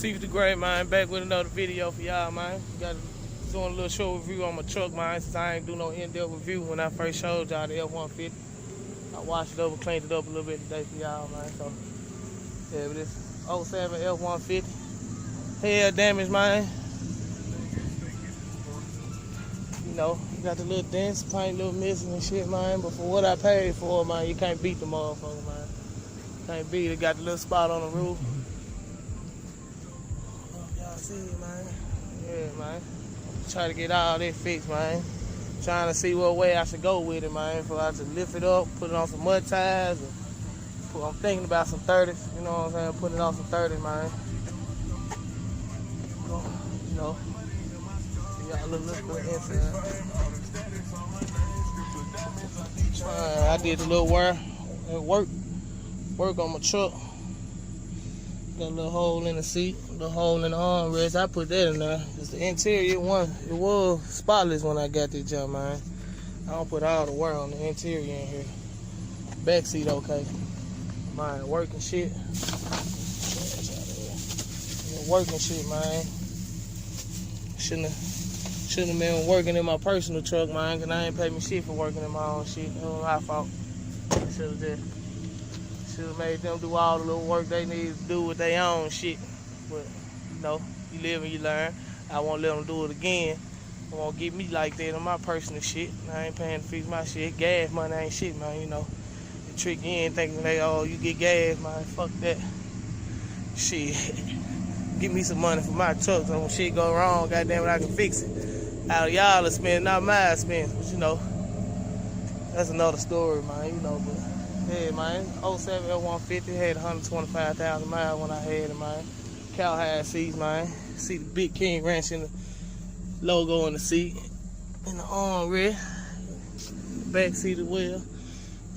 Secret the Great, man. Back with another video for y'all, man. Got doing a little short review on my truck, man, since I ain't do no in-depth review when I first showed y'all the F-150. I washed it over, cleaned it up a little bit today for y'all, man. So, yeah, but this 07 F-150. Hail damage, man. You know, got the little dents, paint, little missing and shit, man. But for what I paid for, man, you can't beat the motherfucker, man. Can't beat it. Got the little spot on the roof. Y'all see it, man. Yeah, man. Try to get all that fixed, man. Trying to see what way I should go with it, man. If I should lift it up, put it on some mud ties. I'm thinking about some 30s, you know what I'm saying? Putting it on some 30s, man. You know. Y'all look good inside. I did a little work on my truck. Got a little hole in the seat, a little hole in the armrest. I put that in there. It's the interior one. It was spotless when I got this jump, man. I don't put all the wear on the interior in here. Back seat okay. Mine working shit. Working shit, man. Shouldn't have been working in my personal truck, man, because I ain't paid me shit for working in my own shit. It was my fault. Should have made them do all the little work they need to do with their own shit. But, you know, you live and you learn. I won't let them do it again. They won't get me like that on my personal shit. I ain't paying to fix my shit. Gas money ain't shit, man, you know. They trick you in thinking they, oh, you get gas, man. Fuck that. Shit. Give me some money for my truck so when shit go wrong, goddamn it, I can fix it. Out of y'all to spend, not my expense, but you know, that's another story, man, you know, but yeah, man, 07 F-150 had 125,000 miles when I had it, man. Cowhide seats, man. See the big King Ranch in the logo on the seat, in the armrest, back seat as well. You know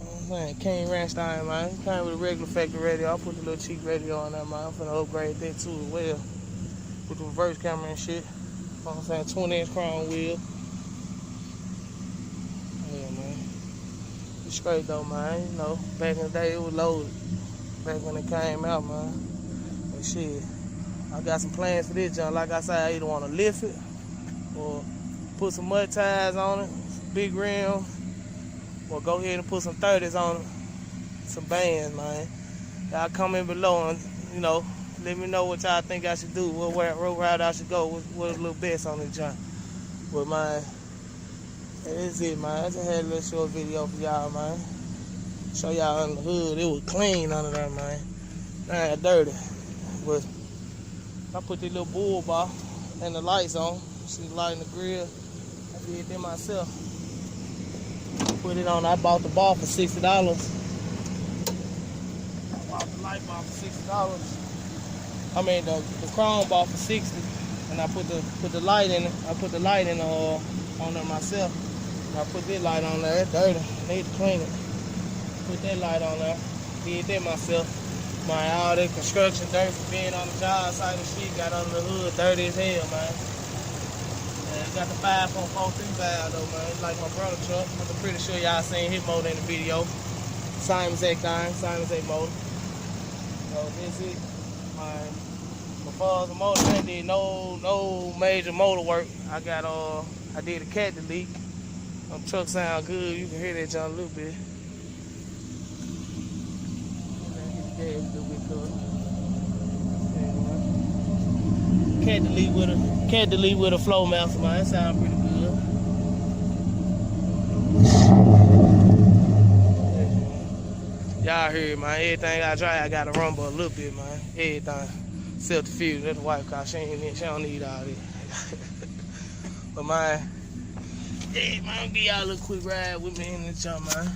what I'm saying? King Ranch style, man. Came with a regular factory radio. I put the little cheap radio on there, man. I'm finna upgrade that too as well. With the reverse camera and shit. You know what I'm saying? 20-inch chrome wheel. Yeah, man. It's straight though, man. You know, back in the day it was loaded. Back when it came out, man. But shit, I got some plans for this junk. Like I said, I either want to lift it or put some mud ties on it, some big rims, or go ahead and put some 30s on it, some bands, man. Y'all comment below and, you know, let me know what y'all think I should do, what road route I should go, what's a little best on this junk. But, man, that's it, man. I just had a little short video for y'all, man. Show y'all under the hood. It was clean under there, man. Not dirty. But I put this little bull bar and the lights on. See the light in the grill. I did that myself. Put it on. I bought the bar for $60. I bought the light bar for $60. I mean the chrome bar for $60, and I put the light in it. I put the light in on there myself. And I put that light on there. It's dirty. I need to clean it. Put that light on there. Did that myself. My all that construction dirt for being on the job site and shit got under the hood dirty as hell, man. And got the 5.43 valve though, man. It's like my brother truck. I'm pretty sure y'all seen his motor in the video. Same exact thing, same exact motor. So this is my as far as the motor, I ain't did no major motor work. I did a cat delete. Them trucks sound good. You can hear that junk a little bit. Cat delete with a flow master, man. That sound pretty good. Y'all hear it, man. Everything I try, I gotta rumble a little bit, man. Everything. Except the fuel. That's the wife car. She don't need all this. But man, yeah, man, I'll give y'all a little quick ride with me in this jump, man.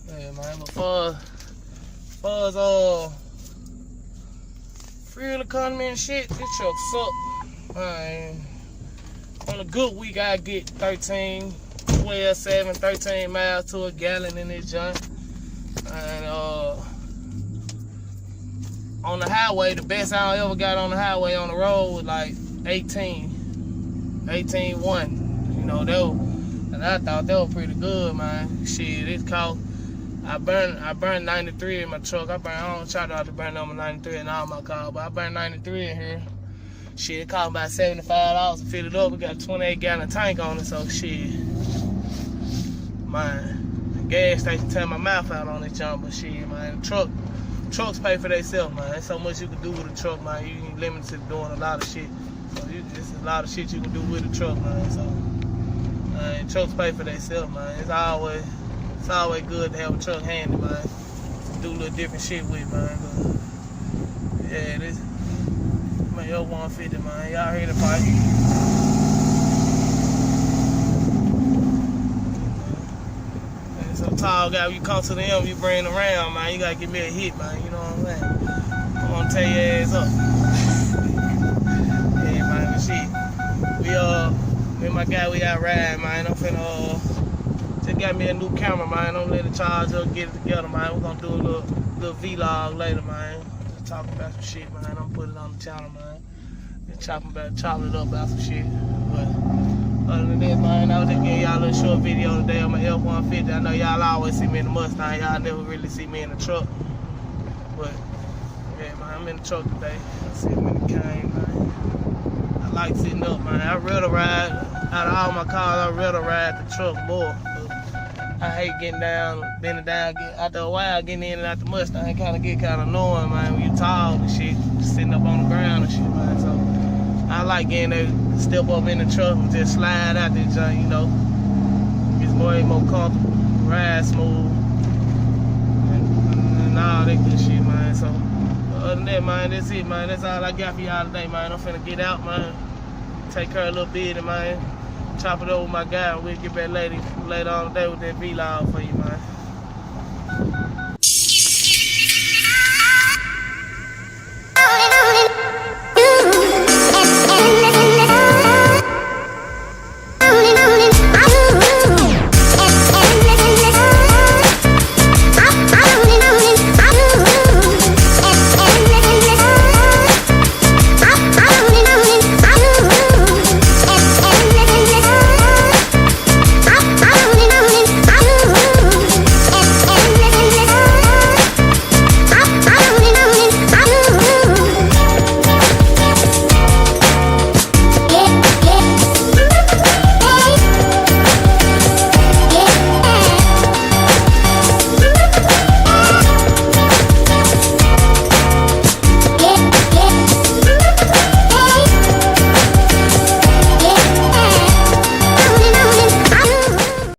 Yeah, man. But far as fuel economy and shit, this truck suck. Man, on a good week, I get 13 miles to a gallon in this junk. And on the highway, the best I ever got on the highway on the road was like 18.1. You know, and I thought that was pretty good, man. Shit, it cost I burned 93 in my truck. I don't try not to burn number 93 in all my cars, but I burned 93 in here. Shit, it cost about $75 to fill it up. We got a 28-gallon tank on it, so shit. Man, the gas station tear my mouth out on this jump, but shit, man, trucks pay for themselves, man. There's so much you can do with a truck, man. You ain't limited to doing a lot of shit. So there's a lot of shit you can do with a truck, man. So, trucks pay for themselves, man. It's always good to have a truck handy, man. To do a little different shit with, man. But, yeah, this, man, F-150, man. Y'all hear the pipe? So tall guy, you come to the end, you bring around, man. You gotta give me a hit, man. You know what I'm saying? I'm gonna tear your ass up. Yeah, man, but shit. Me and my guy, we out riding, man. I'm finna just got me a new camera, man. I'm letting the charge up, get it together, man. We're gonna do a little vlog later, man. Just talking about some shit, man. I'm gonna put it on the channel, man. Just chopping it up about some shit. But other than that, man, I was just giving y'all a little short video today on my F-150. I know y'all always see me in the Mustang. Y'all never really see me in the truck. But, yeah, man, I'm in the truck today. I see him in the cane, man. I like sitting up, man. I rather ride, out of all my cars, I rather ride the truck more. I hate getting down, bending down, after a while, getting in and out the Mustang, get kind of annoying, man, when you tall and shit, sitting up on the ground and shit, man. So I like getting there, step up in the truck and just slide out there, you know. It's way more comfortable, ride smooth, and all that good shit, man. So other than that, man, that's it, man. That's all I got for y'all today, man. I'm finna get out, man. Take care of a little bit, man. Chop it over with my guy, and we'll get back later on today with that vlog for you, man.